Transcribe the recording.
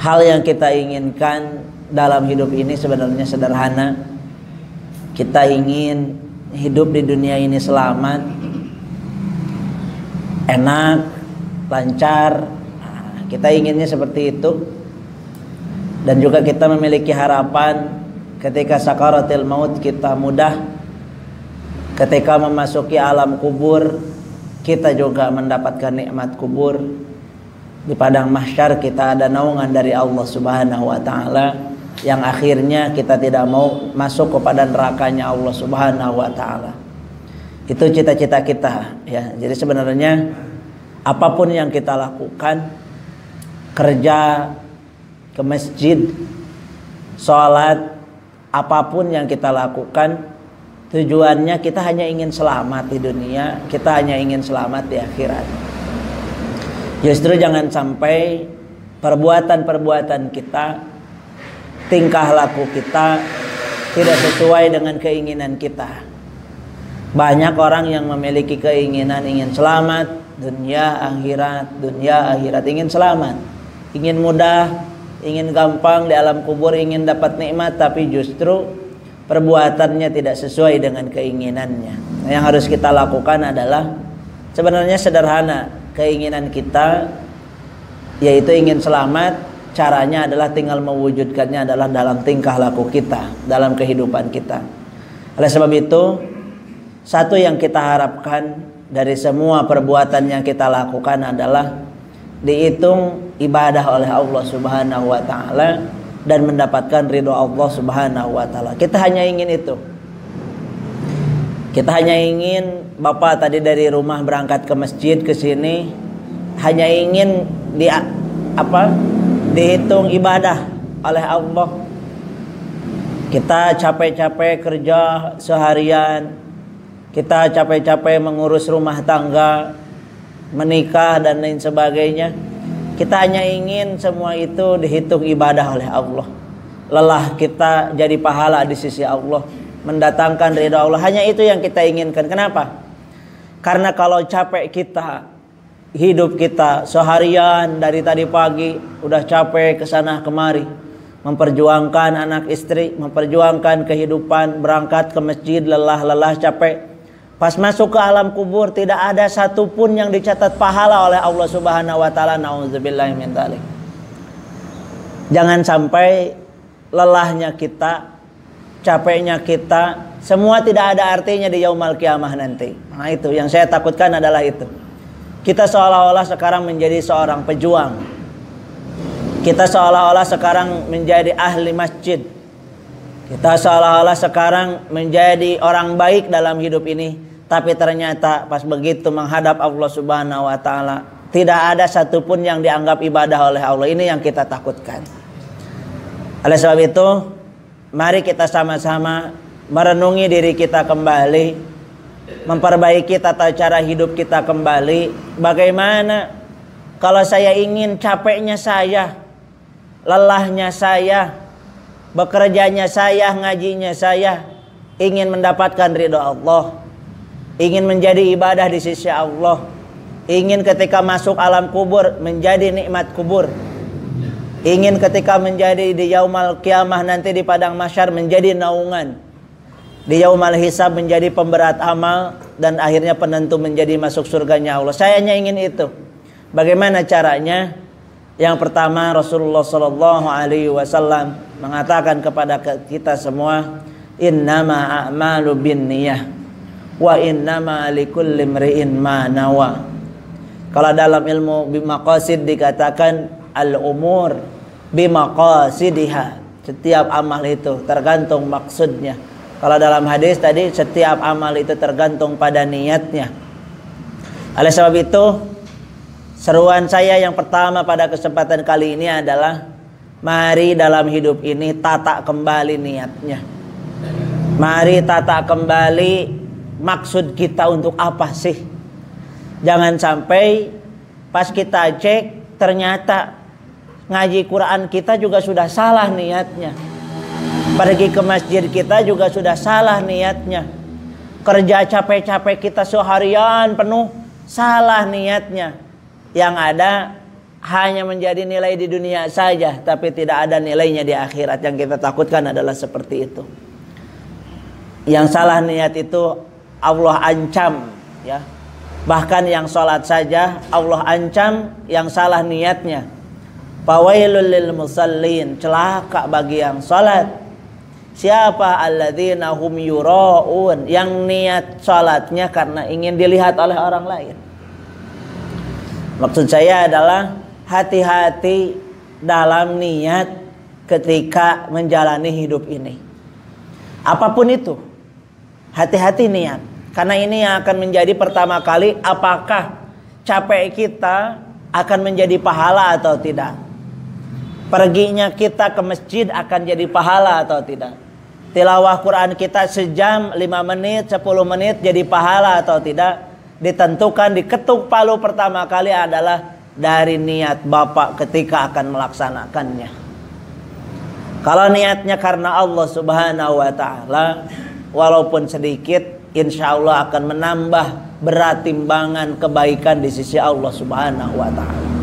hal yang kita inginkan dalam hidup ini sebenarnya sederhana. Kita ingin hidup di dunia ini selamat, enak, lancar. Kita inginnya seperti itu. Dan juga kita memiliki harapan ketika sakaratul maut kita mudah. Ketika memasuki alam kubur, kita juga mendapatkan nikmat kubur. Di padang mahsyar kita ada naungan dari Allah Subhanahu wa taala, yang akhirnya kita tidak mau masuk kepada nerakanya Allah Subhanahu wa taala. Itu cita-cita kita, ya. Jadi sebenarnya apapun yang kita lakukan, kerja, ke masjid, sholat, apapun yang kita lakukan, tujuannya kita hanya ingin selamat di dunia, kita hanya ingin selamat di akhirat. Justru jangan sampai perbuatan-perbuatan kita, tingkah laku kita tidak sesuai dengan keinginan kita. Banyak orang yang memiliki keinginan ingin selamat dunia akhirat, ingin selamat, ingin mudah, ingin gampang di alam kubur, ingin dapat nikmat, tapi justru perbuatannya tidak sesuai dengan keinginannya. Yang harus kita lakukan adalah sebenarnya sederhana. Keinginan kita yaitu ingin selamat, caranya adalah tinggal mewujudkannya adalah dalam tingkah laku kita, dalam kehidupan kita. Oleh sebab itu, satu yang kita harapkan dari semua perbuatan yang kita lakukan adalah dihitung ibadah oleh Allah Subhanahu wa taala dan mendapatkan ridho Allah Subhanahu wa taala. Kita hanya ingin itu. Kita hanya ingin, Bapak tadi dari rumah berangkat ke masjid ke sini hanya ingin dihitung ibadah oleh Allah. Kita capek-capek kerja seharian, kita capek-capek mengurus rumah tangga, menikah dan lain sebagainya. Kita hanya ingin semua itu dihitung ibadah oleh Allah. Lelah kita jadi pahala di sisi Allah, mendatangkan ridha Allah. Hanya itu yang kita inginkan. Kenapa? Karena kalau capek kita, hidup kita seharian dari tadi pagi udah capek kesana kemari, memperjuangkan anak istri, memperjuangkan kehidupan, berangkat ke masjid lelah capek. Pas masuk ke alam kubur tidak ada satupun yang dicatat pahala oleh Allah Subhanahu wa taala. Nauzubillahi min dzalik. Jangan sampai lelahnya kita, capeknya kita, semua tidak ada artinya di yaumul qiyamah nanti. Nah, itu yang saya takutkan adalah itu. Kita seolah-olah sekarang menjadi seorang pejuang. Kita seolah-olah sekarang menjadi ahli masjid. Kita seolah-olah sekarang menjadi orang baik dalam hidup ini, tapi ternyata pas begitu menghadap Allah Subhanahu wa taala, tidak ada satupun yang dianggap ibadah oleh Allah. Ini yang kita takutkan. Oleh sebab itu, mari kita sama-sama merenungi diri kita kembali, memperbaiki tata cara hidup kita kembali. Bagaimana kalau saya ingin capeknya saya, lelahnya saya, bekerjanya saya, ngajinya saya, ingin mendapatkan ridho Allah, ingin menjadi ibadah di sisi Allah, ingin ketika masuk alam kubur menjadi nikmat kubur, ingin ketika menjadi di yaumul qiyamah nanti di padang mahsyar menjadi naungan, di yaumul hisab menjadi pemberat amal, dan akhirnya penentu menjadi masuk surganya Allah. Saya hanya ingin itu. Bagaimana caranya? Yang pertama, Rasulullah sallallahu alaihi wasallam mengatakan kepada kita semua, innama a'malu binniyah wa innama likulli imri'in ma nawa. Kalau dalam ilmu bimaqasid dikatakan al-umur bimaqasidiha. Setiap amal itu tergantung maksudnya. Kalau dalam hadis tadi, setiap amal itu tergantung pada niatnya. Oleh sebab itu, seruan saya yang pertama pada kesempatan kali ini adalah mari dalam hidup ini tata kembali niatnya. Mari tata kembali maksud kita untuk apa sih. Jangan sampai pas kita cek ternyata ngaji Quran kita juga sudah salah niatnya. Pergi ke masjid kita juga sudah salah niatnya. Kerja capek-capek kita seharian penuh, salah niatnya. Yang ada hanya menjadi nilai di dunia saja, tapi tidak ada nilainya di akhirat. Yang kita takutkan adalah seperti itu. Yang salah niat itu Allah ancam, ya. Bahkan yang sholat saja Allah ancam yang salah niatnya. Fawailul lil musallin, celaka bagi yang sholat. Siapa? Alladzina hum yura'un, yang niat sholatnya karena ingin dilihat oleh orang lain. Maksud saya adalah hati-hati dalam niat ketika menjalani hidup ini. Apapun itu, hati-hati niat. Karena ini yang akan menjadi pertama kali apakah capek kita akan menjadi pahala atau tidak. Perginya kita ke masjid akan jadi pahala atau tidak. Tilawah Quran kita sejam, 5 menit, 10 menit jadi pahala atau tidak. Ditentukan, diketuk palu pertama kali adalah dari niat Bapak ketika akan melaksanakannya. Kalau niatnya karena Allah Subhanahu wa ta'ala, walaupun sedikit, insya Allah akan menambah berat timbangan kebaikan di sisi Allah Subhanahu wa ta'ala.